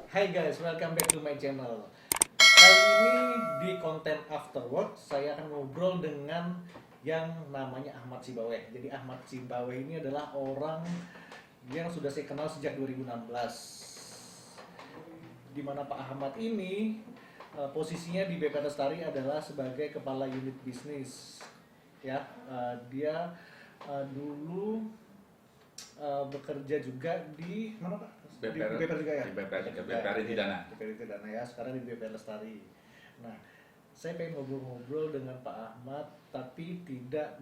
Hai guys, welcome back to my channel. Kali ini di konten After Work saya akan ngobrol dengan yang namanya Ahmad Sibaweh. Jadi Ahmad Sibaweh ini adalah orang yang sudah saya kenal sejak 2016. Di mana Pak Ahmad ini posisinya di BP Lestari adalah sebagai kepala unit bisnis. Ya, dia dulu bekerja juga di mana Pak? BPR, Di BPR juga ya? di BPR Intidana. BPR Intidana ya, sekarang di BPR Lestari. Nah, saya pengen ngobrol-ngobrol dengan Pak Ahmad, tapi tidak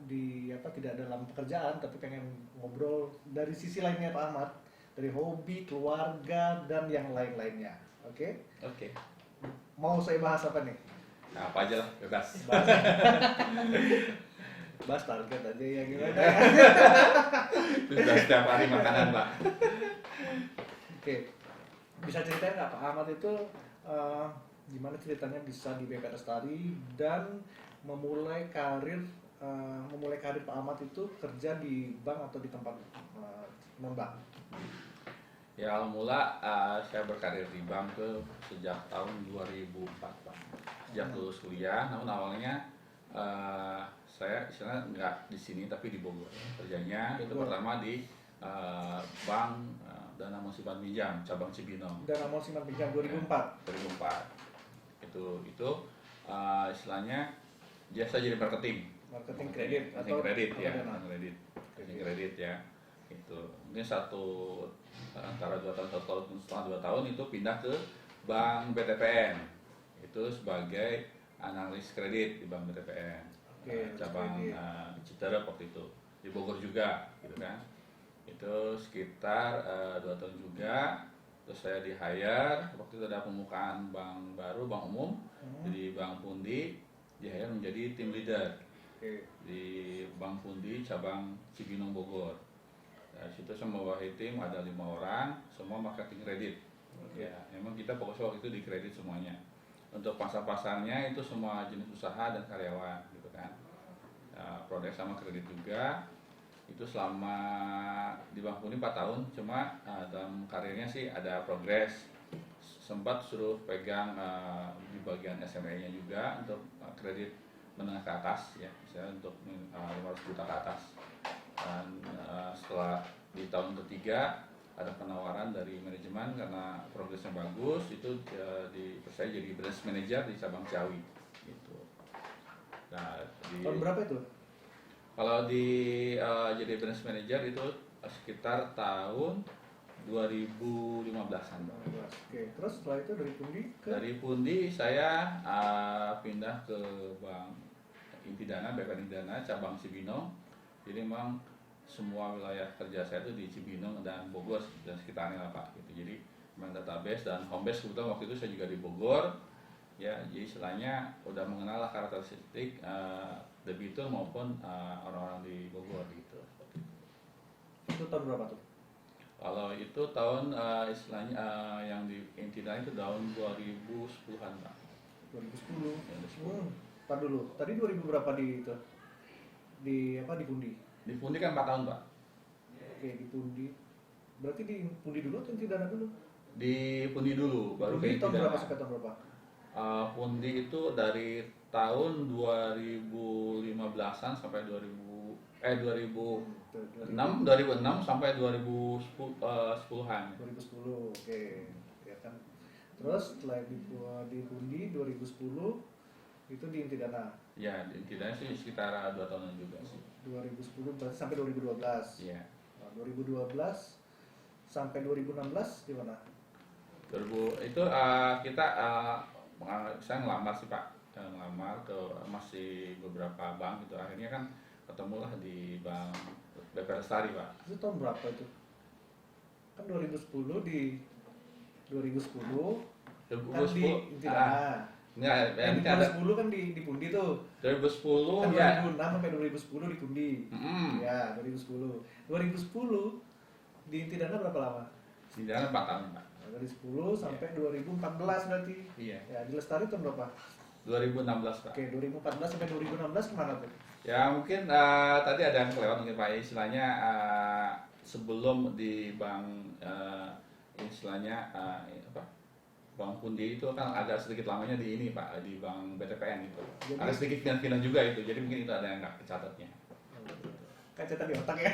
dalam pekerjaan, tapi pengen ngobrol dari sisi lainnya Pak Ahmad, dari hobi, keluarga, dan yang lain-lainnya. Oke? Oke. Mau saya bahas apa nih? Nah, apa aja lah, bebas. Bahas target aja ya gimana? Sudah setiap hari makanan, Pak. Oke, bisa ceritain nggak Pak Ahmad itu gimana ceritanya bisa di BP Lestari dan memulai karir Pak Ahmad itu kerja di bank atau di tempat non bank? Ya, awal mula saya berkarir di bank tuh sejak tahun 2004, Pak. Sejak lulus kuliah, namun awalnya saya istilahnya nggak di sini tapi di Bogor. Kerjanya itu pertama di bank Dana Simpan Pinjam cabang Cibinong. Dana Simpan Pinjam 2004. 2004. Itu istilahnya biasa jadi marketing Kredit marketing kredit ya, dana? marketing kredit ya. Itu mungkin antara 2 tahun, 1 tahun, setelah 2 tahun itu pindah ke Bank BTPN. Itu sebagai analis kredit di Bank BTPN. Cabang Citerep waktu itu. Di Bogor juga gitu kan. Itu sekitar 2 tahun juga. Terus saya di hire, waktu itu ada pembukaan bank baru, bank umum. Jadi Bank Pundi di hire menjadi tim leader di Bank Pundi cabang Cibinong Bogor. Dari situ saya membawahi tim ada 5 orang, semua marketing kredit. Ya, memang kita fokus waktu itu di kredit semuanya. Untuk pasar-pasarnya itu semua jenis usaha dan karyawan gitu kan. Produk sama kredit juga. Itu selama di Bank Pundi 4 tahun, cuma dalam karirnya sih ada progres. Sempat suruh pegang di bagian SME-nya juga untuk kredit menengah ke atas ya, misalnya untuk 500 juta ke atas. Dan setelah di tahun ketiga ada penawaran dari manajemen karena progresnya bagus, itu saya jadi branch manager di cabang Ciawi gitu. Nah, Tahun berapa itu? kalau jadi branch manager itu sekitar tahun 2015-an. Oke, terus setelah itu dari Pundi ke? Dari Pundi saya pindah ke Bank Intidana, BPR Intidana, cabang Cibinong. Jadi memang semua wilayah kerja saya itu di Cibinong dan Bogor dan sekitarnya lah Pak. Gitu. Jadi memang database dan home base kebetulan waktu itu saya juga di Bogor. Ya, jadi istilahnya udah mengenal lah karakteristik debitur maupun orang-orang di Bogor gitu. Itu tahun berapa tuh? Kalau itu tahun istilahnya yang di Intidana itu tahun 2010-an Pak. 2010. Ya, 2010. Tar dulu. Tadi 2000 berapa di itu? Di Pundi? Di Pundi kan 4 tahun Pak. Oke, di Pundi. Berarti di Pundi dulu atau Intidana dulu? Di Pundi dulu, baru Pundi ke tahun berapa Intidana. sampai tahun berapa? Pundi itu dari tahun 2015-an sampai 2006 sampai 2010-an. 2010, oke. Ya kan. Terus setelah di Pundi 2010 itu di Intidana. Ya, tidak sih sekitar 2 tahunan juga sih. 2010 berarti sampai 2012. Iya. Nah, 2012 sampai 2016 di mana? 2000 itu saya ngelamar sih Pak, ngelamar ke masih beberapa bank gitu. Akhirnya kan ketemulah di Bank BPR Lestari Pak. Itu tahun berapa itu? Kan 2010 di 2010 kan di Intidana. Enggak, Di 2010 kan di Pundi tuh. 2010 Kan ya. 2006 sampai 2010 di Pundi. Ya, 2010. 2010 di Intidana berapa lama? Intidana 4 tahun Pak. Dari 10 sampai 2014 berarti. Iya. Ya, di Lestari tahun berapa? 2016 Pak. Oke, 2014 sampai 2016 kemana tuh? Ya mungkin tadi ada yang kelewat mungkin Pak, istilahnya sebelum di bank istilahnya apa Bank Pundi itu kan agak sedikit lamanya di ini Pak, di Bank BTPN itu. Jadi- Ada sedikit pindah-pindah juga itu, jadi mungkin itu ada yang nggak kecatatnya. Kayak cetak di otak ya.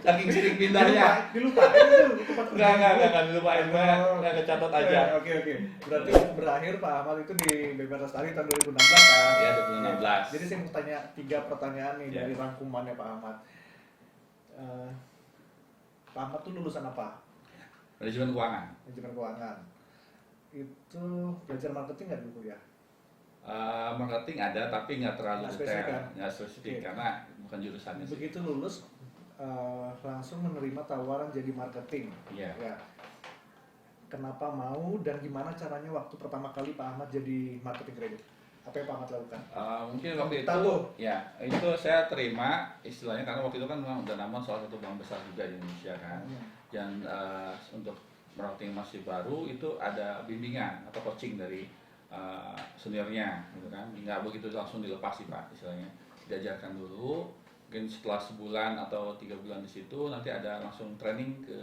Saking sering pindahnya. Dilupain itu tempat Enggak dilupain Pak, nggak kecatat aja. Oke. Berarti berakhir Pak Ahmad itu di BPR Lestari tahun 2016 kan? Ya, 2016. Jadi saya mau tanya 3 pertanyaan nih Ya. dari rangkumannya Pak Ahmad. Pak Ahmad tuh lulusan apa? Manajemen keuangan. Manajemen keuangan. Itu belajar marketing nggak dulu ya? Marketing ada tapi nggak terlalu Nggak spesifik, detail, kan? nggak spesifik Oke. karena bukan jurusannya sih. Begitu lulus langsung menerima tawaran jadi marketing. Iya. Ya. Kenapa mau dan gimana caranya waktu pertama kali Pak Ahmad jadi marketing kredit? Apa yang Pak Ahmad lakukan? Mungkin waktu itu, Tahu. ya itu saya terima istilahnya karena waktu itu kan memang udah nama salah satu bank besar juga di Indonesia kan. Dan untuk marketing masih baru itu ada bimbingan atau coaching dari seniornya gitu kan, nggak begitu langsung dilepas sih Pak istilahnya, diajarkan dulu, mungkin setelah sebulan atau 3 bulan di situ nanti ada langsung training ke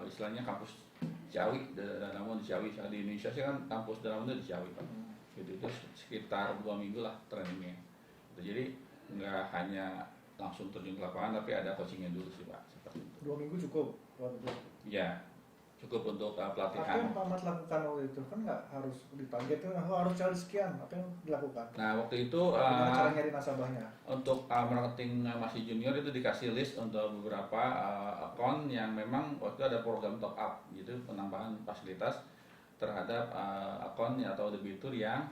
istilahnya kampus Ciawi, Danamon di Ciawi. Di Indonesia sih kan kampus Danamon itu di Ciawi Pak, gitu itu sekitar 2 minggu lah trainingnya gitu. Jadi nggak hanya langsung terjun ke lapangan tapi ada coachingnya dulu sih Pak, seperti itu. 2 minggu cukup waktu itu. Ya cukup untuk Apa pelatihan. yang Pak Ahmad lakukan waktu itu? Kan nggak harus ditargetin, harus cari sekian. Apa yang dilakukan? Nah waktu itu Gimana cara nyari nasabahnya? untuk marketing masih junior itu dikasih list untuk beberapa akun yang memang waktu itu ada program top up gitu, penambahan fasilitas terhadap akun atau debitur yang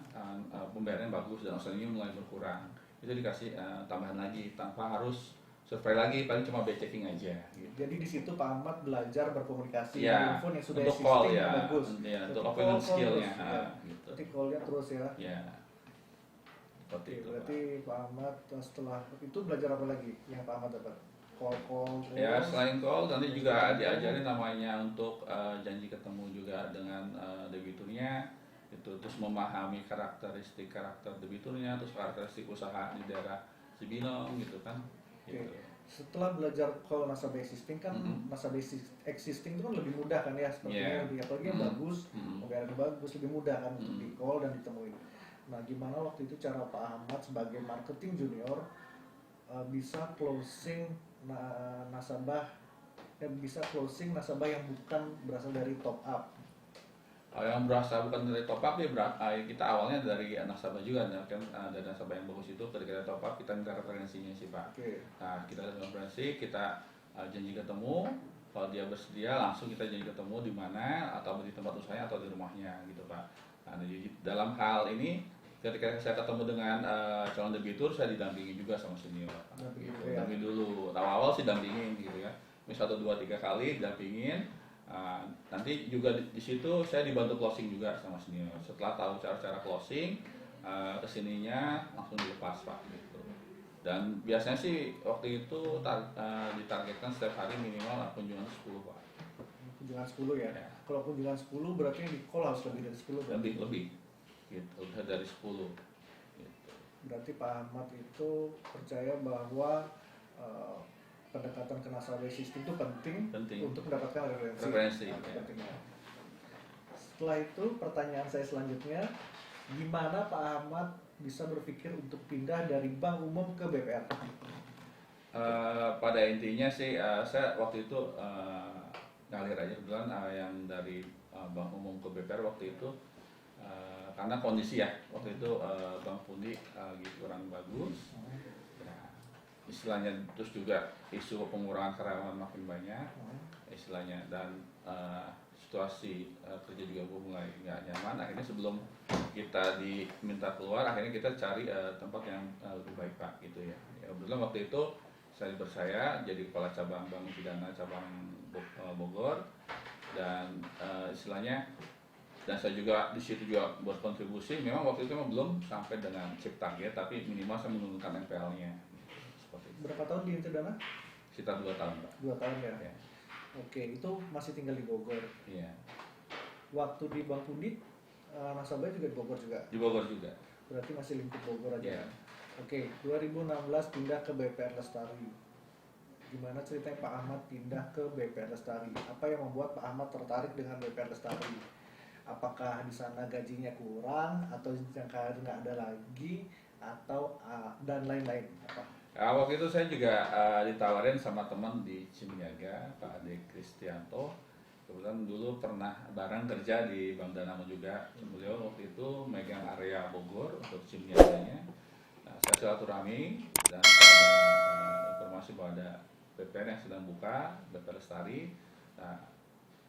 pembayarannya bagus dan outstandingnya mulai berkurang. Itu dikasih tambahan lagi tanpa harus survei lagi, paling cuma back checking aja gitu. Jadi di situ Pak Ahmad belajar berkomunikasi Ya, telepon yang sudah untuk call existing ya, bagus. ya untuk Jadi opening call skillnya terus, ya. gitu. Nanti call-nya terus ya. Ya, seperti Oke, itu. berarti Pak Ahmad setelah itu belajar apa lagi yang Pak Ahmad dapat? Call. Ya selain call nanti juga diajarin namanya untuk janji ketemu juga dengan debiturnya itu, terus memahami karakter debiturnya, terus karakteristik usaha di daerah Cibinong gitu kan gitu. Setelah belajar call nasabah existing kan nasabah existing itu kan lebih mudah kan ya, sepertinya lebih apalagi yang bagus, pembayaran bagus, lebih mudah kan untuk di call dan ditemuin. Nah gimana waktu itu cara Pak Ahmad sebagai marketing junior bisa closing nasabah yang bukan berasal dari top up? Yang berasal bukan dari top up ya kita awalnya dari nasabah juga kan, dari nasabah yang bagus itu ketika kita top up kita minta referensinya sih Pak. Nah kita referensi, kita janji ketemu, kalau dia bersedia langsung kita janji ketemu di mana atau di tempat usahanya atau di rumahnya gitu Pak. Nah jadi dalam hal ini ketika saya ketemu dengan calon debitur saya didampingi juga sama senior Pak. Dampingi dulu, awal-awal sih dampingin gitu ya, misal 1, 2, 3 kali dampingin. Nanti juga di situ saya dibantu closing juga sama senior. Setelah tahu cara-cara closing, kesininya langsung dilepas Pak gitu. Dan biasanya sih waktu itu ditargetkan setiap hari minimal kunjungan 10 Pak. Kunjungan 10 ya? Kalau kunjungan 10 berarti yang di call harus lebih dari 10 kan? Lebih gitu, udah dari 10 gitu. Berarti Pak Ahmad itu percaya bahwa pendekatan ke nasabah sistem itu penting untuk mendapatkan referensi. Ya. Setelah itu pertanyaan saya selanjutnya, gimana Pak Ahmad bisa berpikir untuk pindah dari bank umum ke BPR? Pada intinya sih saya waktu itu ngalir aja kebetulan yang dari bank umum ke BPR waktu itu karena kondisi ya waktu itu Bank Pundi lagi kurang bagus. Istilahnya terus juga isu pengurangan karyawan makin banyak istilahnya, dan situasi kerja juga mulai nggak nyaman. Akhirnya sebelum kita diminta keluar, akhirnya kita cari tempat yang lebih baik Pak gitu ya. Kebetulan waktu itu saya jadi kepala cabang Bank Pidana cabang Bogor, dan istilahnya dan saya juga di situ juga berkontribusi. Memang waktu itu belum sampai dengan chip target, tapi minimal saya menurunkan NPL-nya. Berapa tahun di Interdana? Sekitar 2 tahun Pak. 2 tahun ya? Oke, itu masih tinggal di Bogor? Iya. Waktu di Bank Pundi, nasabahnya juga di Bogor juga? Di Bogor juga. Berarti masih lingkup Bogor aja? Yeah. Oke, 2016 pindah ke BPR Lestari. Gimana ceritanya Pak Ahmad pindah ke BPR Lestari? Apa yang membuat Pak Ahmad tertarik dengan BPR Lestari? apakah di sana gajinya kurang atau jangka nggak ada lagi atau dan lain-lain apa? Waktu itu saya juga ditawarin sama teman di Cimiaga, Pak Ade Kristianto. Kebetulan dulu pernah bareng kerja di Bank Danamon juga. Beliau waktu itu megang area Bogor untuk Cimiaganya. Nah, saya silaturahmi dan ada informasi bahwa ada BPR yang sedang buka, BPR Lestari. Nah,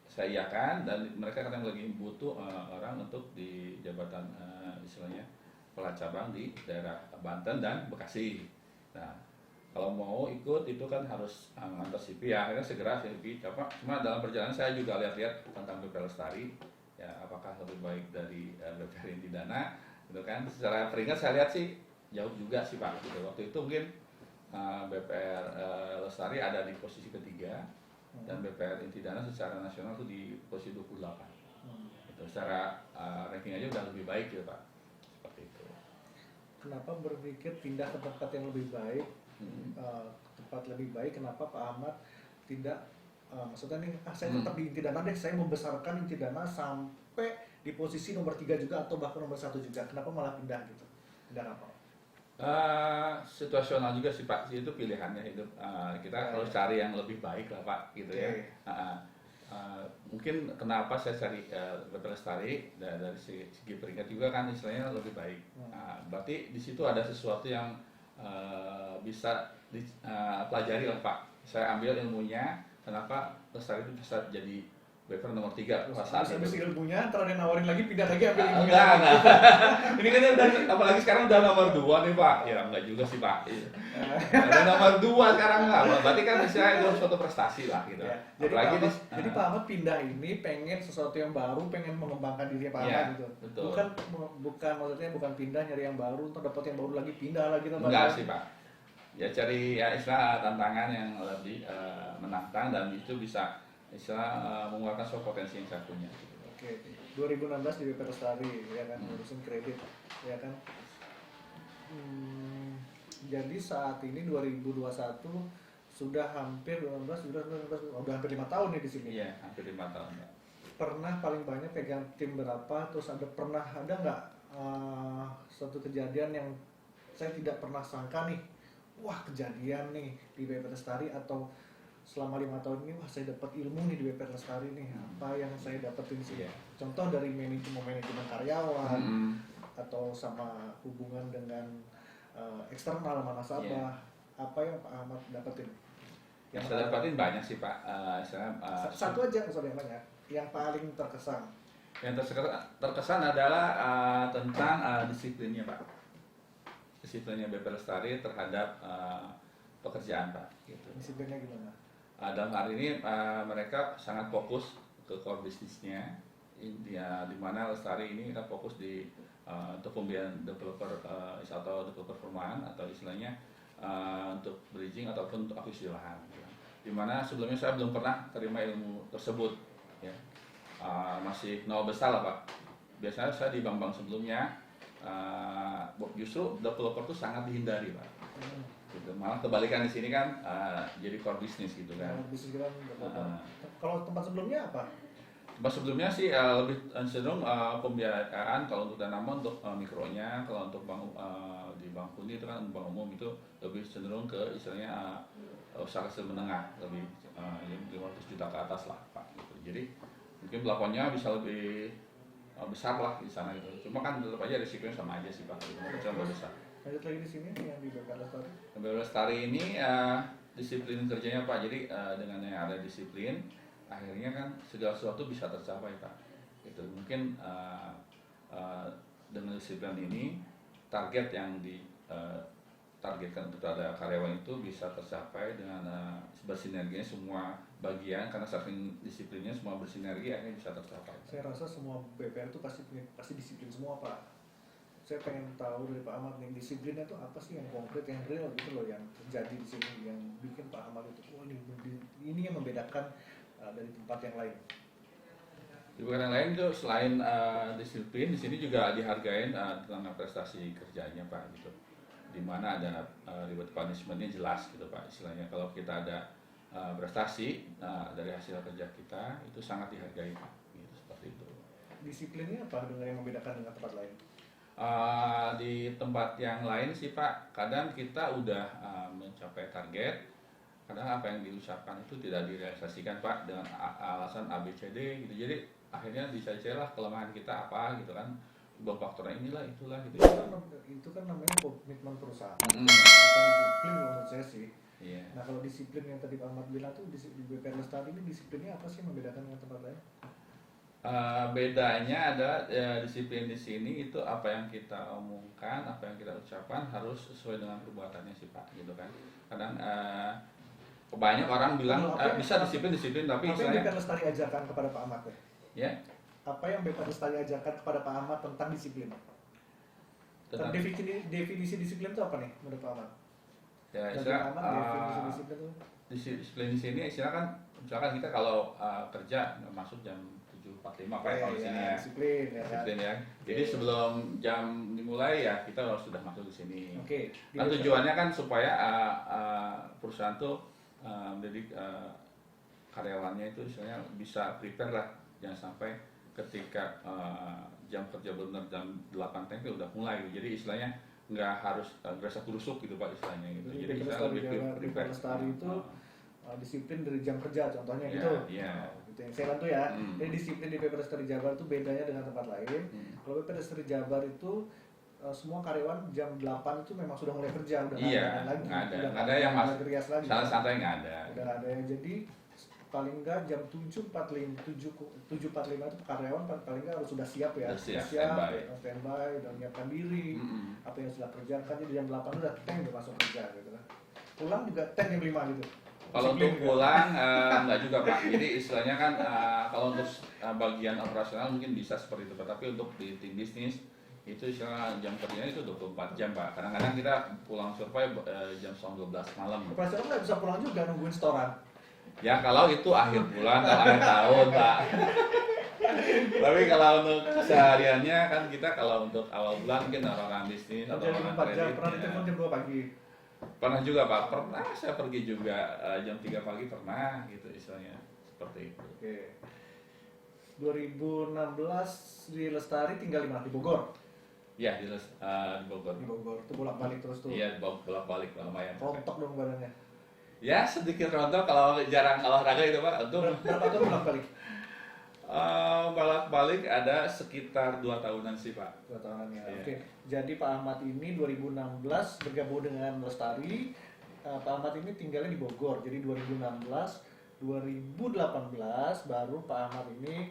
saya iakan dan mereka kadang lagi butuh orang untuk di jabatan istilahnya kepala cabang di daerah Banten dan Bekasi. Nah, kalau mau ikut itu kan harus ngantar CV ya, akhirnya segera CV. Cuma dalam perjalanan saya juga lihat-lihat tentang BPR Lestari, ya apakah lebih baik dari BPR Intidana, gitu kan. Secara peringkat saya lihat sih jauh juga sih Pak. Gitu. Waktu itu mungkin BPR Lestari ada di posisi ketiga dan BPR Intidana secara nasional itu di posisi 28. Itu secara ranking aja udah lebih baik gitu Pak. Seperti itu. Kenapa berpikir pindah ke tempat yang lebih baik, tempat lebih baik? Kenapa Pak Ahmad tidak maksudnya nih, saya tetap di Intidana deh, saya membesarkan Intidana sampai di posisi nomor 3 juga atau bahkan nomor 1 juga. Kenapa malah pindah gitu? Pindah apa? Situasional juga sih Pak, itu pilihannya hidup. Kita harus cari yang lebih baik lah Pak, gitu ya. Mungkin kenapa saya cari BPR Lestari dari segi peringkat juga kan istilahnya lebih baik. Berarti di situ ada sesuatu yang bisa dipelajari lah Pak. Saya ambil ilmunya, kenapa Lestari itu bisa jadi BPR nomor 3 pas saat itu. Habis ilmunya, ntar ada nawarin lagi, pindah lagi ambil ilmunya. Enggak. Ini kan udah, apalagi sekarang udah nomor 2 nih Pak. Ya enggak juga sih Pak. Ada nomor 2 sekarang enggak. Berarti kan misalnya itu suatu prestasi lah gitu. Ya, jadi Pak Ahmad pindah ini pengen sesuatu yang baru, pengen mengembangkan diri Pak Ahmad gitu. Betul. Bukan maksudnya bukan pindah nyari yang baru, ntar dapat yang baru lagi pindah lagi tempat. Enggak sih Pak. Ya cari ya istilah tantangan yang lebih menantang dan itu bisa istilah mengeluarkan suatu potensi yang saya punya. Oke, 2016 di BPR Lestari ya kan, ngurusin kredit ya kan. Jadi saat ini 2021 sudah hampir 2019 udah hampir 5 tahun nih di sini. Iya, hampir 5 tahun. Ya. Pernah paling banyak pegang tim berapa? Terus ada nggak suatu kejadian yang saya tidak pernah sangka nih, wah kejadian nih di BPR Lestari, atau selama 5 tahun ini wah saya dapat ilmu nih di BPR Lestari nih, apa yang saya dapetin sih? Contoh dari manajemen karyawan atau sama hubungan dengan eksternal sama nasabah, apa yang Pak Ahmad dapetin? Yang saya dapetin banyak sih Pak. Satu aja maksudnya yang banyak, yang paling terkesan. Yang terkesan adalah tentang disiplinnya Pak. Disiplinnya BPR Lestari terhadap pekerjaan Pak. Gitu. Disiplinnya gimana? Dalam hari ini mereka sangat fokus ke core bisnisnya, di mana Lestari ini kita fokus di untuk pembiayaan developer atau developer perumahan atau istilahnya untuk bridging ataupun untuk akuisisi lahan. Di mana sebelumnya saya belum pernah terima ilmu tersebut, ya. Masih nol besar lah Pak. Biasanya saya di bank-bank sebelumnya justru developer itu sangat dihindari Pak. Gitu. Malah kebalikan di sini kan jadi core bisnis gitu kan. Bisnis kita kalau tempat sebelumnya apa? Tempat sebelumnya sih lebih cenderung pembiayaan kalau untuk Danamon untuk mikronya, kalau untuk bank di Bank Huni itu kan bank umum itu lebih cenderung ke istilahnya usaha kecil menengah, lebih 500 juta ke atas lah Pak. Gitu. Jadi mungkin plafonnya bisa lebih besar lah di sana gitu. Cuma kan tetap aja risikonya sama aja sih Pak. Kecil atau besar. Lanjut lagi di sini yang di BPR Lestari. BPR Lestari ini disiplin kerjanya Pak. Jadi dengan yang ada disiplin, akhirnya kan segala sesuatu bisa tercapai Pak. Itu mungkin dengan disiplin ini target yang ditargetkan untuk ada karyawan itu bisa tercapai dengan bersinerginya semua bagian, karena saking disiplinnya semua bersinergi akhirnya bisa tercapai. Saya rasa semua BPR itu pasti disiplin semua Pak. Saya pengen tahu dari Pak Ahmad nih, disiplinnya itu apa sih yang konkret, yang real gitu loh, yang terjadi di sini, yang bikin Pak Ahmad itu wah ini yang membedakan dari tempat yang lain. Di tempat yang lain itu selain disiplin, di sini juga dihargain tentang prestasi kerjanya Pak gitu. Di mana ada reward punishment-nya jelas gitu Pak. Istilahnya kalau kita ada prestasi dari hasil kerja kita itu sangat dihargai Pak. Gitu, seperti itu. disiplinnya apa dengan yang membedakan dengan tempat lain? Di tempat yang lain sih Pak, kadang kita udah mencapai target, kadang apa yang diucapkan itu tidak direalisasikan Pak dengan alasan A B C D gitu. Jadi akhirnya dicari-cari lah kelemahan kita apa gitu kan, faktornya inilah itulah gitu. Itu kan namanya komitmen perusahaan. Mm-mm. Bukan disiplin menurut saya sih. Iya. Nah kalau disiplin yang tadi Pak Ahmad bilang tuh di BPR Lestari ini disiplinnya apa sih membedakan dengan tempat lain? Bedanya adalah disiplin di sini itu apa yang kita omongkan, apa yang kita ucapkan harus sesuai dengan perbuatannya sih Pak, gitu kan. Kadang banyak orang bilang bisa disiplin tapi apa yang istilahnya BPR Lestari ajarkan kepada Pak Ahmad ya? ya Apa yang BPR Lestari ajarkan kepada Pak Ahmad tentang disiplin? tentang Definisi disiplin itu apa nih menurut Pak Ahmad? ya Bagi istilah Pak Ahmad definisi disiplin itu? disiplin di sini istilah kan misalkan kita kalau kerja masuk jam 7.45 Pak kalau di sini ya. Disiplin ya kan? Disiplin ya. Jadi sebelum jam dimulai ya kita harus sudah masuk di sini. Oke. Nah tujuannya kan supaya perusahaan tuh mendidik karyawannya itu istilahnya bisa prepare lah, jangan sampai ketika jam kerja benar jam 8 tempel udah mulai gitu. Jadi istilahnya nggak harus gerasa gerusuk gitu Pak istilahnya gitu. Jadi kita lebih prepare. Lestari itu disiplin dari jam kerja contohnya Ya, gitu. iya. Gitu yang saya bantu ya. Jadi disiplin di BPR Lestari Jabar itu bedanya dengan tempat lain. Kalau BPR Lestari Jabar itu semua karyawan jam 8 itu memang sudah mulai kerja, udah Iya, lagi, nggak ada yang masuk rias lagi. santai nggak ada. Udah ada ya. Jadi paling enggak jam 7.45 itu karyawan paling enggak harus sudah siap ya. Sudah siap, standby, udah menyiapkan diri. Apa yang sudah kerjakan jadi jam 8 udah tank udah masuk kerja gitu kan. Pulang juga tank jam 5 gitu. Kalau untuk pulang enggak juga Pak. Jadi istilahnya kan kalau untuk bagian operasional mungkin bisa seperti itu Pak. Tapi untuk di tim bisnis itu istilah jam kerjanya itu 24 jam Pak. Kadang-kadang kita pulang survei jam 12 malam. Operasional nggak bisa pulang juga nungguin setoran. Ya kalau itu akhir bulan atau akhir tahun Pak. Tapi kalau untuk kesehariannya kan kita kalau untuk awal bulan mungkin orang bisnis atau orang 4 jam, kredit. pernah ditelepon jam 2 pagi. Pernah juga Pak, pernah saya pergi juga jam 3 pagi pernah gitu istilahnya seperti itu. Oke. 2016 di Lestari tinggal di mana? Di Bogor. Ya di Bogor. Di Bogor itu bolak-balik terus tuh. Iya bolak-balik lumayan. Rontok dong badannya. Ya sedikit rontok kalau jarang olahraga itu Pak. Untuk Berapa tahun bolak-balik? bolak-balik ada sekitar 2 tahunan sih Pak. 2 tahunan ya. Iya. Oke. Jadi Pak Ahmad ini 2016 bergabung dengan Lestari. Pak Ahmad ini tinggalnya di Bogor. Jadi 2018 baru Pak Ahmad ini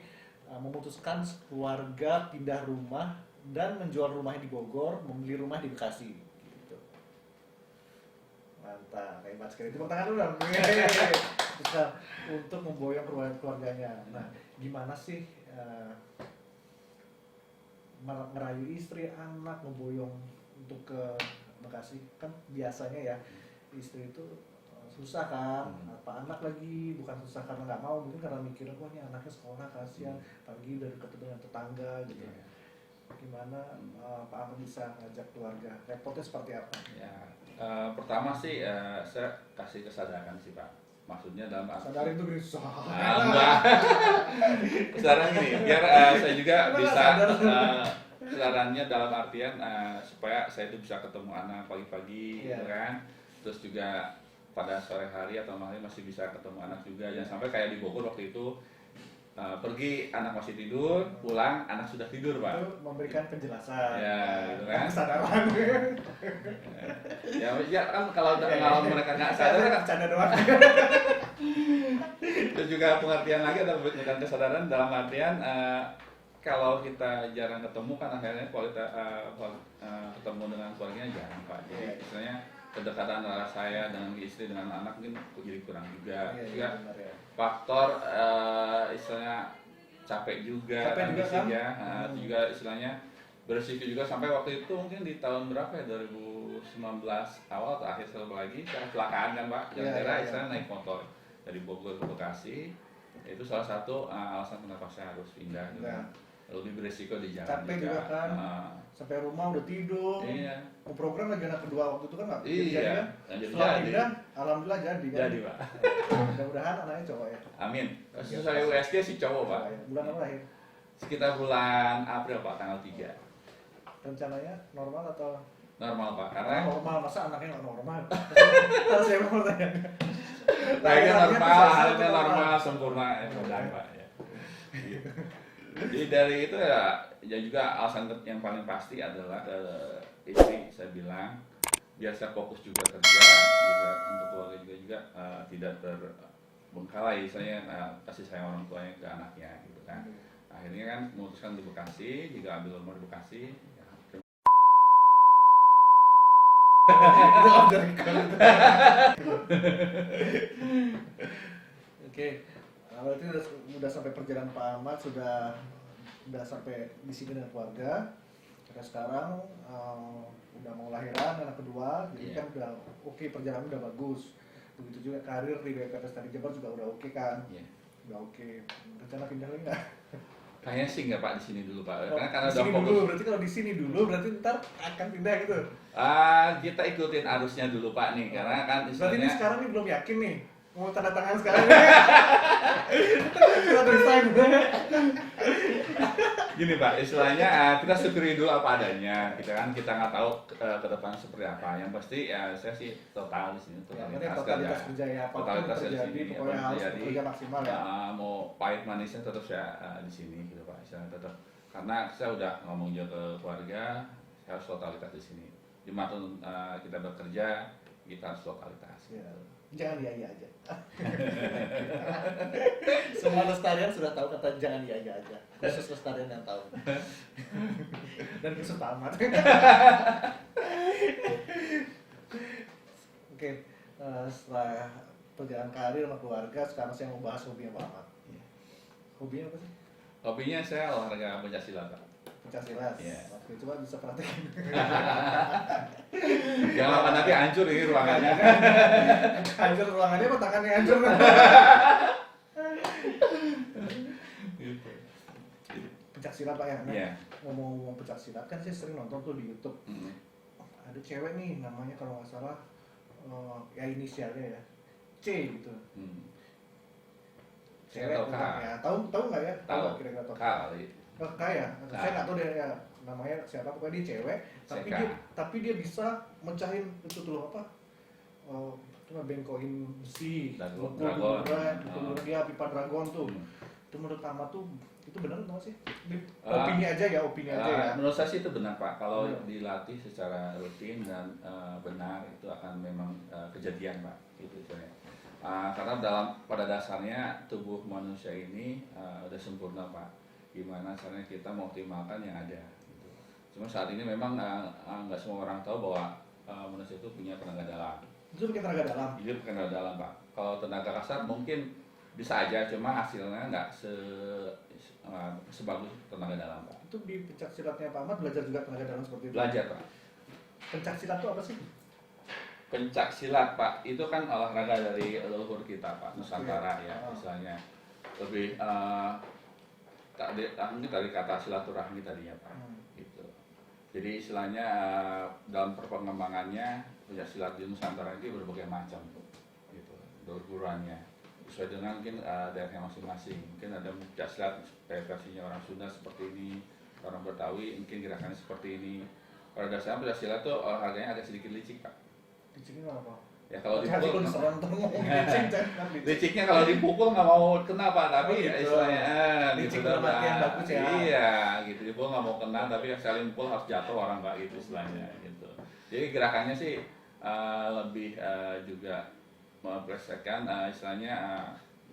memutuskan keluarga pindah rumah dan menjual rumahnya di Bogor, membeli rumah di Bekasi. Gitu. Mantap, hebat sekali. Tepuk tangan dulu dong. Untuk memboyong keluarganya. Nah, gimana sih merayu istri, anak, memboyong untuk ke Bekasi? Kan biasanya ya istri itu susah kan, apa anak lagi, bukan susah karena nggak mau, mungkin karena mikirnya wah ini anaknya sekolah kasihan, pagi udah deket dengan tetangga gitu. Gimana Pak Ahmad bisa ngajak keluarga? Repotnya seperti apa? Ya, pertama sih saya kasih kesadaran sih Pak. Maksudnya dalam arti Sadarin tuh gini susah. enggak. Kesadaran gini, biar saya juga bisa kesadarannya dalam artian supaya saya itu bisa ketemu anak pagi-pagi gitu kan. Terus juga pada sore hari atau malam masih bisa ketemu anak juga. Jangan sampai kayak di Bogor waktu itu pergi anak masih tidur, pulang anak sudah tidur Pak. Itu memberikan penjelasan. Ya, gitu kan. Kesadaran. Ya kan kalau mereka nggak sadar kan Canda doang. itu juga pengertian lagi atau bukan kesadaran dalam artian kalau kita jarang ketemu kan akhirnya kualitas ketemu dengan keluarganya jarang Pak. Jadi istilahnya kedekatan antara saya dengan istri dengan anak mungkin jadi kurang juga. Juga faktor istilahnya capek juga kan ya. Juga istilahnya berisiko juga sampai waktu itu mungkin di tahun berapa ya 2019 awal atau akhir lagi saya kecelakaan kan Pak. Gara-gara saya naik motor dari Bogor ke Bekasi. Itu salah satu alasan kenapa saya harus pindah gitu kan. Lebih berisiko di jalan capek juga kan. Sampai rumah udah tidur. Iya. Mau program lagi anak kedua waktu itu kan nggak jadi Iya. kan? Setelah pindah, alhamdulillah jadi kan. Jadi Pak. Mudah-mudahan anaknya cowok ya. Amin. Saya USG sih cowok Pak. Bulan apa lahir? sekitar bulan April Pak, tanggal 3. Rencananya normal atau Normal Pak, karena normal? Masa anaknya nggak normal? Kalau saya mau tanya. lahirnya normal, Lahirnya hasilnya normal. normal, sempurna, benar Pak. Ya. Gitu. Jadi dari itu ya juga alasan yang paling pasti adalah ke istri saya bilang biar saya fokus juga kerja, juga untuk keluarga juga tidak terbengkalai saya kasih sayang orang tuanya ke anaknya gitu kan. Akhirnya kan memutuskan di Bekasi, juga ambil rumah di Bekasi. Ya, Itu off the record itu. Oke, berarti udah sampai perjalanan Pak Ahmad, udah sampai di sini dengan keluarga. Sampai sekarang udah mau lahiran anak kedua, jadi kan udah oke, perjalanan udah bagus. Begitu juga karir di BPPS Tari Jabar juga udah oke kan? Udah oke. Rencana pindah lagi nggak? kayaknya sih nggak Pak, di sini dulu Pak. Oh, Karena di udah sini fokus. dulu, berarti kalau di sini dulu berarti ntar akan pindah gitu. Kita ikutin arusnya dulu Pak nih, karena kan Berarti ini istilahnya sekarang nih belum yakin nih mau tanda tangan sekarang. Kita resign. gini Pak, istilahnya kita syukuri dulu apa adanya. Kita nggak tahu ke depan seperti apa. Yang pasti ya saya sih total di sini, Totalitas kerja ya, apapun Totalitas di terjadi sini, pokoknya apa harus terjadi, bekerja maksimal ya. mau pahit manisnya tetap saya di sini gitu Pak. Saya tetap karena saya udah ngomong juga ke keluarga, saya harus totalitas di sini. Dimanapun kita bekerja, kita harus totalitas. Ya, jangan iya aja. Semua lestarian sudah tahu kata jangan iya aja. Khusus lestarian yang tahu. Dan khusus tamat. Oke, setelah perjalanan karir sama keluarga, sekarang saya mau bahas hobinya Pak Ahmad. Hobinya apa sih? Hobinya saya olahraga pencaksilat Pak. Pencaksilat. Iya. Oke, coba bisa praktekin. Jangan lama nanti hancur ini ruangannya. Hancur ruangannya apa tangannya hancur? Pencaksilat Pak ya. Nah, Iya. ngomong-ngomong pencaksilat kan saya sering nonton tuh di YouTube. Ada cewek nih namanya kalau nggak salah ya inisialnya ya C gitu. Cewek Tahu Kak. ya, tahu nggak ya? Tahu. Nggak kira-kira tahu. Kali. Kaya, saya nggak tahu dia ya, namanya siapa, pokoknya dia cewek, tapi dia bisa mecahin itu tuh apa? Cuma bengkokin besi, Dragon. dia pipa dragon tuh. Itu menurut Ahmad tuh itu benar nggak sih? Opini aja ya. Menurut saya sih itu benar Pak. Kalau dilatih secara rutin dan benar itu akan memang kejadian Pak. Gitu saya. Karena pada dasarnya tubuh manusia ini udah sempurna Pak. Gimana caranya kita mengoptimalkan yang ada. Gitu. Cuma saat ini memang nggak semua orang tahu bahwa manusia itu punya tenaga dalam. Itu pakai tenaga dalam. Dia bukan tenaga dalam Pak. Kalau tenaga kasar mungkin bisa aja, cuma hasilnya nggak sebagus tenaga dalam Pak. Itu di pencaksilatnya Pak Ahmad belajar juga tenaga dalam seperti itu. Belajar Pak. Pencaksilat itu apa sih? Pencaksilat Pak, itu kan olahraga dari leluhur kita Pak, Nusantara ya istilahnya. Lebih mungkin dari kata silaturahmi tadinya Pak. Gitu. Jadi istilahnya dalam perkembangannya pencaksilat di Nusantara ini berbagai macam gitu, perguruannya sesuai dengan mungkin daerahnya masing-masing. Mungkin ada pencaksilat versinya orang Sunda seperti ini, orang Betawi mungkin gerakannya seperti ini. Pada dasarnya pencaksilat itu olahraganya agak sedikit licik Pak. Liciknya apa? Ya kalau dipukul, liciknya kalau kalau dipukul nggak mau kena Pak, tapi ya gitu. istilahnya Licik gitu dalam artian bagus ya. Iya, gitu dipukul nggak mau kena, tapi sekali pukul harus jatuh orang Pak, gitu istilahnya gitu. Jadi gerakannya sih lebih juga mempresentasikan istilahnya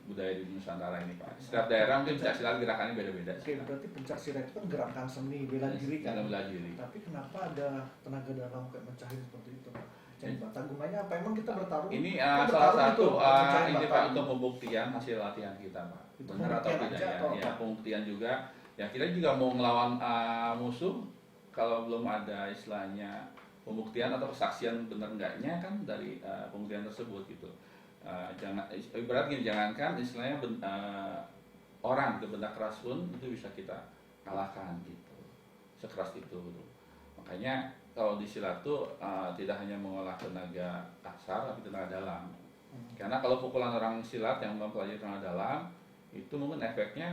budaya di Nusantara ini Pak. Setiap daerah mungkin pencaksilat gerakannya beda-beda. Oke, berarti pencaksilat itu kan gerakan seni bela diri kan. Bela diri. Tapi kenapa ada tenaga dalam kayak mecahin seperti itu Pak? Mecahin bata, gunanya apa? Emang kita bertarung? Ini Kita salah bertarung satu gitu, mecahin ini bata. Pak untuk pembuktian hasil latihan kita Pak. Itu Benar atau pembuktian tidak aja ya? atau Ya apa? pembuktian juga. Ya kita juga mau ngelawan musuh kalau belum ada istilahnya pembuktian atau kesaksian benar enggaknya kan dari pembuktian tersebut gitu. Jangan ibarat gini, jangankan istilahnya orang benda keras pun itu bisa kita kalahkan gitu, sekeras itu gitu. Makanya kalau di silat tuh tidak hanya mengolah tenaga kasar tapi tenaga dalam. Karena kalau pukulan orang silat yang mempelajari tenaga dalam itu mungkin efeknya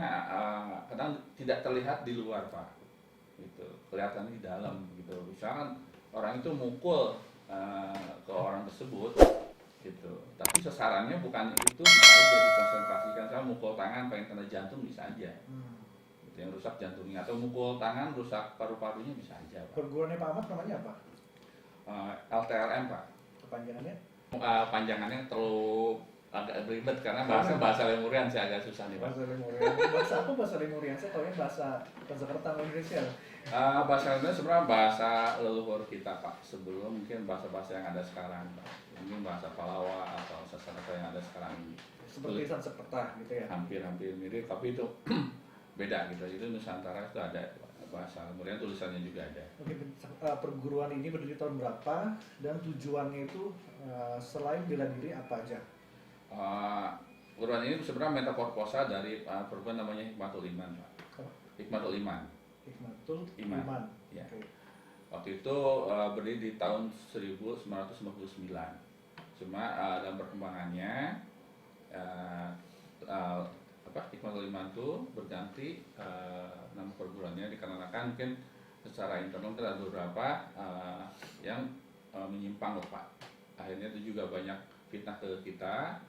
kadang tidak terlihat di luar Pak, gitu, kelihatannya di dalam gitu. Misalkan orang itu mukul ke orang tersebut gitu, tapi sasarannya bukan itu, bisa aja dikonsentrasikan. Saya mukul tangan pengen kena jantung bisa aja, gitu, yang rusak jantungnya, atau mukul tangan rusak paru-parunya bisa aja Pak. Perguruannya Pak Ahmad namanya apa? LTLM Pak. Kepanjangannya? Panjangannya terlalu agak ribet karena bahasa Lemurian sih agak susah nih Pak. Bahasa Lemurian. Bahasa apa bahasa Lemurian? Saya tahunya bahasa Kerta Indonesia. Bahasa Lemurian sebenarnya bahasa leluhur kita Pak, sebelum mungkin bahasa-bahasa yang ada sekarang Pak. Mungkin bahasa Palawa atau Sanskerta yang ada sekarang ini. Seperti Sanskerta gitu ya? Hampir mirip, tapi itu beda gitu. Itu Nusantara itu ada bahasa Lemurian, tulisannya juga ada. Oke, perguruan ini berdiri tahun berapa dan tujuannya itu selain bela diri apa aja? Perguruan ini sebenarnya metaforposa dari perguruan namanya Hikmatul Iman Pak. Hikmatul Iman. Hikmatul Iman. Iman. Ya. Okay. Waktu itu berdiri di tahun 1959. Cuma dalam perkembangannya Hikmatul Iman itu berganti nama perguruannya dikarenakan mungkin secara internal ada beberapa yang menyimpang Pak. Akhirnya itu juga banyak fitnah ke kita.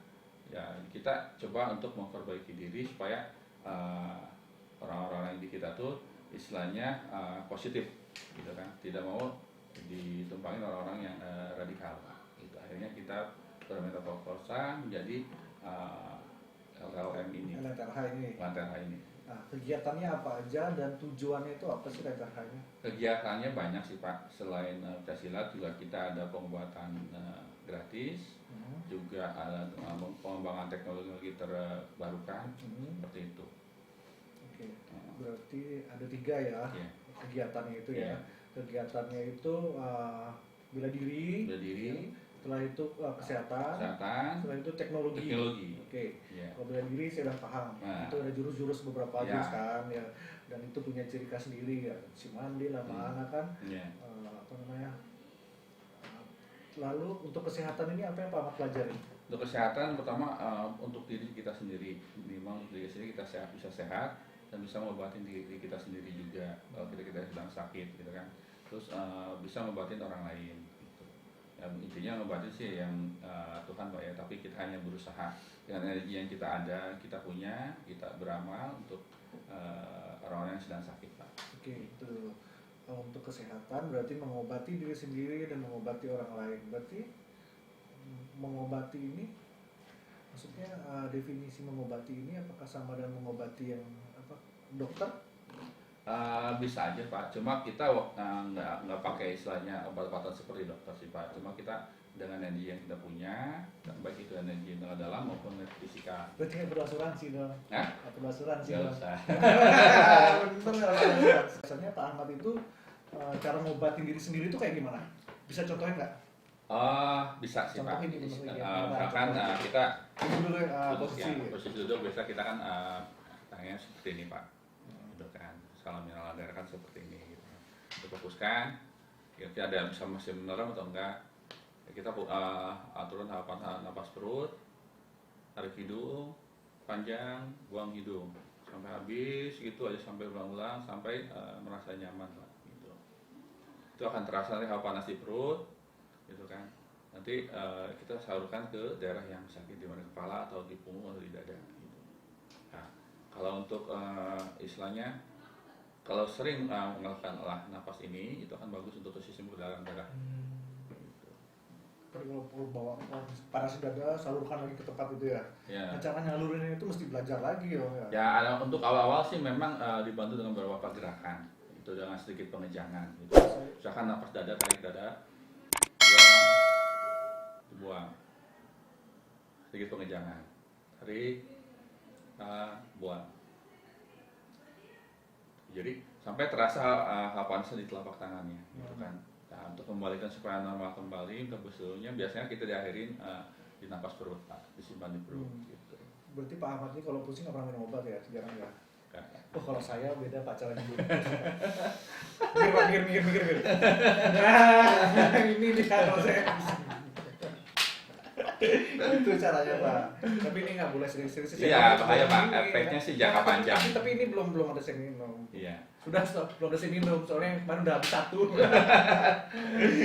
Ya, kita coba untuk memperbaiki diri supaya orang-orang yang di kita tuh istilahnya positif, gitu kan, tidak mau ditumpangin orang-orang yang radikal. Gitu. Akhirnya kita bermetaforposa menjadi LLM ini. LTLH ini. Nah, kegiatannya apa aja dan tujuannya itu apa sih LTLH-nya? Kegiatannya banyak sih Pak. Selain pencaksilat juga kita ada pengobatan gratis. Juga ada pengembangan teknologi terbarukan, seperti itu. Oke, berarti ada 3 ya, kegiatannya itu ya. Kegiatannya itu bela diri, setelah itu kesehatan, setelah itu teknologi. Oke, kalau bela diri saya udah paham. Itu ada jurus-jurus beberapa jurus kan ya, dan itu punya ciri khas sendiri ya. Si mandi lah, mana kan, apa namanya. Lalu untuk kesehatan ini apa yang Pak Ahmad pelajari? Untuk kesehatan pertama untuk diri kita sendiri, minimal untuk diri sendiri kita bisa sehat dan bisa mengobati diri kita sendiri juga kalau kita sedang sakit, gitu kan. Terus bisa mengobati orang lain. Gitu. Ya, intinya mengobati sih yang Tuhan Pak ya, tapi kita hanya berusaha dengan energi yang kita ada, kita punya, kita beramal untuk orang-orang yang sedang sakit Pak. Oke, itu. Untuk kesehatan berarti mengobati diri sendiri dan mengobati orang lain. Berarti mengobati ini maksudnya definisi mengobati ini apakah sama dengan mengobati yang dokter? Bisa aja Pak, cuma kita nggak pakai istilahnya obat-obatan seperti dokter sih Pak. Cuma kita dengan energi yang kita punya, baik itu energi yang dalam maupun energi fisika. Berarti nggak berasuransi dong? Atau berasuransi dong? Nggak usah. Biasanya Pak Ahmad itu cara ngobatin diri sendiri itu kayak gimana? Bisa contohin nggak? Bisa sih Pak. Misalkan kita dulu posisi duduk biasa kita kan tangannya seperti ini Pak. Gitu kan. Salam minal adar kan seperti ini. Gitu. Kita fokuskan. Kira-kira ada bisa masih menerang atau enggak? Kita aturan napas perut, tarik hidung panjang, buang hidung sampai habis gitu aja, sampai berulang-ulang sampai merasa nyaman Pak. Gitu. Itu akan terasa nih hawa panas di perut, gitu kan. Nanti kita salurkan ke daerah yang sakit di mana kepala atau di punggung atau di dada. Gitu. Nah, kalau untuk istilahnya kalau sering melakukan olah nafas ini itu akan bagus untuk sistem peredaran darah. Kalau bawa panas dada salurkan lagi ke tempat itu ya. Nah, cara nyalurinnya itu mesti belajar lagi ya. Ya untuk awal-awal sih memang dibantu dengan beberapa gerakan itu dengan sedikit pengejangan. Gitu. Misalkan nafas dada, tarik dada, buang, sedikit pengejangan, tarik, buang. Jadi sampai terasa panasnya di telapak tangannya, gitu kan. Nah, untuk kembalikan supaya normal kembali untuk seluruhnya biasanya kita diakhirin di napas perut Pak, disimpan di perut. Gitu. Berarti Pak Ahmad ini kalau pusing nggak pernah minum obat ya, jarang ya? Oh kalau saya beda pacarannya dulu. mikir. Nah, ini nih kalau saya. Itu caranya Pak. Tapi ini nggak boleh serius-serius. Iya, bahaya Pak. Ini, Efeknya ya. sih jangka panjang. Tapi ini belum ada saya minum. Iya. Sudah stop, belum ada saya minum. Soalnya yang kemarin udah habis satu.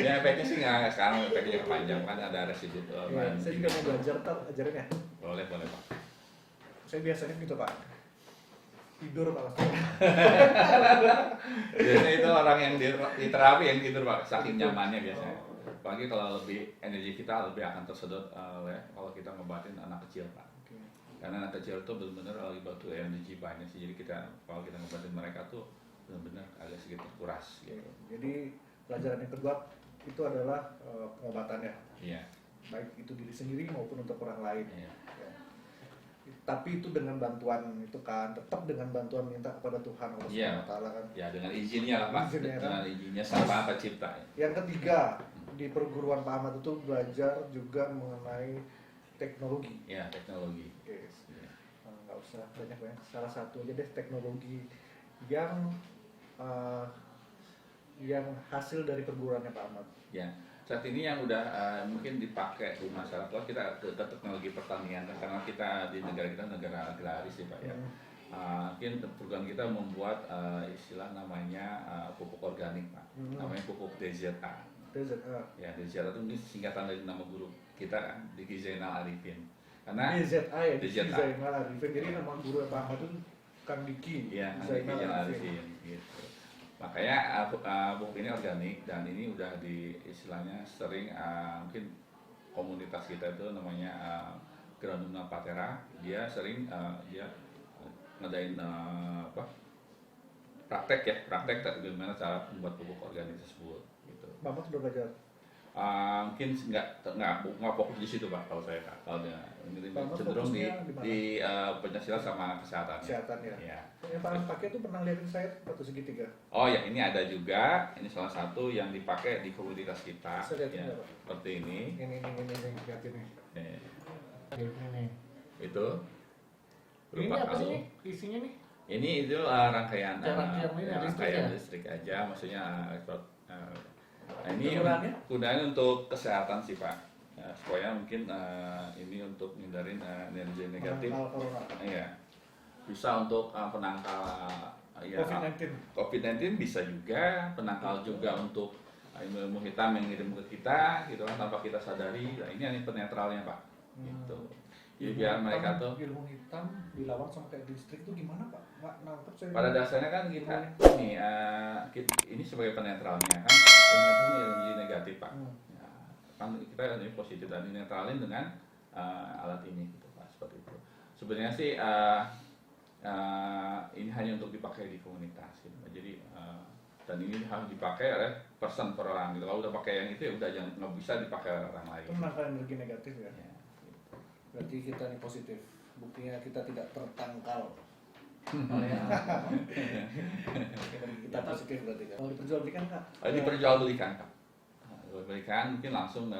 Ya efeknya sih nggak sekarang efeknya jangka panjang kan ada residu. Ya, saya juga mau belajar ntar ajarin ya. Boleh Pak. Saya biasanya gitu Pak. Tidur Pak. Biasanya itu orang yang di terapi yang tidur Pak, saking nyamannya biasanya. Apalagi kalau lebih energi kita lebih akan tersedot oleh kalau kita ngobatin anak kecil Pak. Oke. Karena anak kecil tuh benar-benar lagi butuh energi banyak sih. Jadi kita kalau kita ngobatin mereka tuh benar-benar agak sedikit terkuras gitu. Jadi pelajaran yang kedua itu adalah pengobatan ya. Iya. Baik itu diri sendiri maupun untuk orang lain. Iya. Ya. Tapi itu dengan bantuan itu kan, tetap dengan bantuan minta kepada Tuhan Allah Iya. Subhanahu wa Taala kan. Ya dengan izinnya lah Pak. Izinnya, kan? Dengan izinnya sama pencipta. Yang ketiga, di perguruan Pak Ahmad itu belajar juga mengenai teknologi. Ya teknologi. Oke. Iya. Nggak usah banyak-banyak, salah satu aja deh teknologi yang hasil dari perguruannya Pak Ahmad. Ya, saat ini yang udah mungkin dipakai di masyarakat kita ke teknologi pertanian karena kita di negara kita negara agraris sih Pak ya. Mungkin program kita membuat istilah namanya pupuk organik Pak, namanya pupuk DZA. DZA. Ya DZA itu mungkin singkatan dari nama guru kita kan, Diki Zainal Arifin. Karena DZA ya, DZA. Zainal Arifin. Jadi nama guru Pak Ahmad itu Kang Diki. Iya, Zainal Zainal Arifin. Arifin gitu. Makanya pupuk ini organik dan ini udah di istilahnya sering mungkin komunitas kita itu namanya Granduna Patera, dia sering dia ngadain praktek bagaimana cara membuat pupuk organik tersebut gitu. Bapak sudah belajar. Mungkin nggak fokus di situ Pak kalau saya Pak. Kalau ini Bapak cenderung fokusnya di mana? di Pancasila sama kesehatan. Kesehatan ya. Ya. Yang paling pakai tuh pernah lihatin saya batu segitiga. Oh ya, ini ada juga. Ini salah satu yang dipakai di komunitas kita. Bisa lihat Ya, nggak, Pak? seperti ini. Ini lihatin nih. Nih, Ini nih. itu Ini berupa apa sih kalung. nih? Isinya nih? Ini itu rangkaian rangkaian listrik aja, maksudnya nah, ini kegunaannya untuk kesehatan sih Pak. Ya, supaya mungkin ini untuk hindarin energi negatif. Corona. Iya. Bisa untuk penangkal ya, COVID-19. COVID-19 bisa juga, penangkal juga untuk ilmu hitam yang ngirim ke kita, gitu kan tanpa kita sadari. Nah, ini penetralnya Pak. Gitu. Jadi biar mereka tuh ilmu hitam dilawan sama kayak listrik itu gimana Pak? Nggak nangkep saya. pada dasarnya kan kita ini sebagai penetralnya kan, energi negatif Pak. Ya, kan kita ini positif dan dinetralin dengan alat ini gitu Pak, seperti itu. Sebenarnya sih ini hanya untuk dipakai di komunitas gitu. Jadi dan ini harus dipakai oleh person per orang gitu. Kalau udah pakai yang itu ya udah jangan nggak bisa dipakai oleh orang lain. Itu menangkal energi negatif ya. Ya, gitu. Berarti kita nih positif. Buktinya kita tidak tertangkal. Kita positif berarti kan. Kalau diperjualbelikan Kak? Diperjualbelikan Kak. Diperjualbelikan mungkin langsung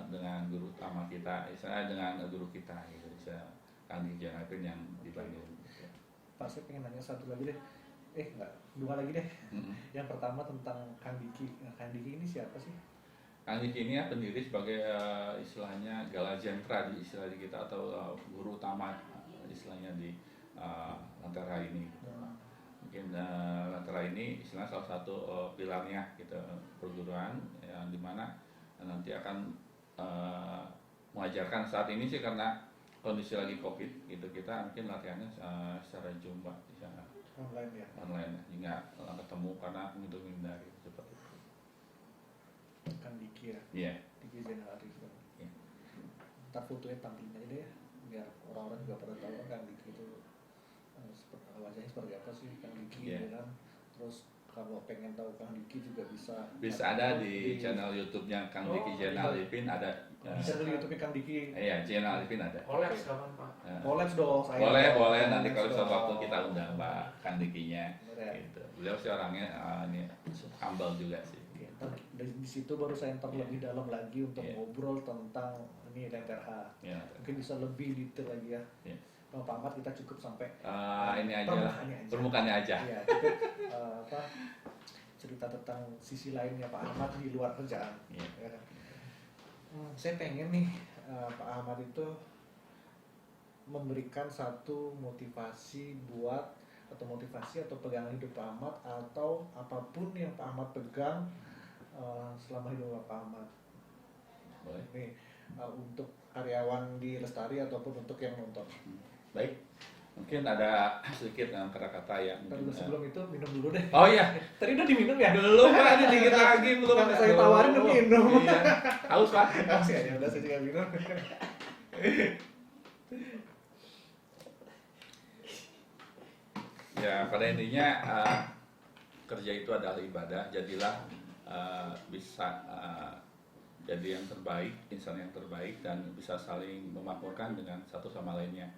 dengan guru utama kita, misalnya dengan guru kita gitu, bisa Kang Dijanapin yang di Bandung. Gitu. Pak saya pengen nanya satu lagi deh. Dua lagi deh. Yang pertama tentang Kang Diki. Nah, Kang Diki ini siapa sih? Kang Diki ini pendiri sebagai istilahnya Gala Jentra di istilah di kita atau guru utama istilahnya di Lentera ini. Mungkin Lentera ini istilahnya salah satu pilarnya gitu perguruan yang dimana nanti akan mengajarkan saat ini sih karena kondisi lagi COVID gitu kita mungkin latihannya secara Zoom Pak, bisa Online ya. online hingga ketemu karena untuk menghindari seperti itu. Kang Diki ya. Iya. Diki Zainal Arifin. Iya. Ntar fotonya tampilin aja deh ya, biar orang-orang juga pada tahu kan Kang Diki itu wajahnya seperti apa sih Kang Diki Iya. ya kan. Terus kalau pengen tahu Kang Diki juga bisa Ada di channel YouTube-nya Kang Diki Zainal Arifin ada. Bisa di YouTube Kang Diki. Iya, Zainal Arifin ada. Collabs kapan Pak? Collabs dong saya. Boleh nanti kalau Collabs suatu dong. waktu kita undang Pak Kang Dikinya. Bener ya? Gitu. Beliau sih orangnya ini humble juga sih. Oke, ntar dari di situ baru saya ntar lebih dalam lagi untuk Iya. ngobrol tentang ini Lentera. Ya. Mungkin bisa lebih detail lagi ya. Iya. Kalau Pak Ahmad kita cukup sampai Ini aja lah, permukaannya aja. Iya, cukup cerita tentang sisi lainnya Pak Ahmad di luar kerjaan. Iya. Ya kan? Saya pengen nih Pak Ahmad itu memberikan satu motivasi buat atau pegangan hidup Pak Ahmad atau apapun yang Pak Ahmad pegang selama hidup Pak Ahmad. Boleh. Ini untuk karyawan di Lestari ataupun untuk yang nonton. Baik. Mungkin ada sedikit kata-kata yang Tapi sebelum itu minum dulu deh. Oh iya, Tadi udah diminum ya? belum Pak, ini dikit lagi belum. Karena saya tawarin udah minum. Iya. Haus Pak. Kasih aja udah saya juga minum. Ya, pada intinya kerja itu adalah ibadah. Jadilah bisa jadi yang terbaik, insan yang terbaik, dan bisa saling memakmurkan dengan satu sama lainnya.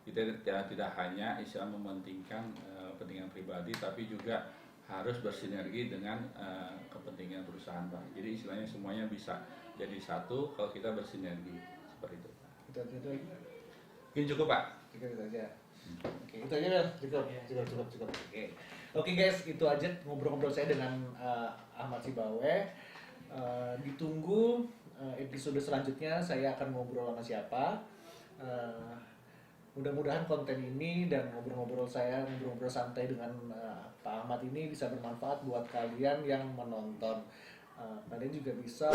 Kita tidak hanya istilah mementingkan kepentingan pribadi, tapi juga harus bersinergi dengan kepentingan perusahaan, Pak. Jadi istilahnya semuanya bisa jadi satu kalau kita bersinergi seperti itu. Itu aja. Mungkin cukup, Pak. Cukup itu aja. Oke, itu aja Bel. Cukup. Oke guys, itu aja ngobrol-ngobrol saya dengan Ahmad Sibawe. Ditunggu episode selanjutnya saya akan ngobrol sama siapa. Mudah-mudahan konten ini dan ngobrol-ngobrol santai dengan Pak Ahmad ini bisa bermanfaat buat kalian yang menonton. Kalian juga bisa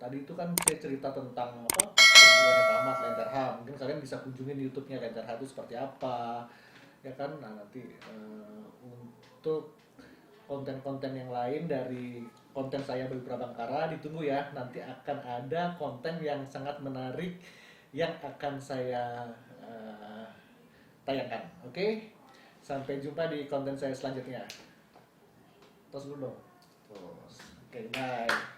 tadi itu kan saya cerita tentang kunjungannya Pak Ahmad Lenterha. Mungkin kalian bisa kunjungin YouTube-nya Lenterha itu seperti apa, ya kan? Nah, nanti untuk konten-konten yang lain dari konten saya Bayu Prabangkara ditunggu ya. Nanti akan ada konten yang sangat menarik yang akan saya tayangkan. Oke? Sampai jumpa di konten saya selanjutnya. Tos dulu dong. Tos. Oke, bye.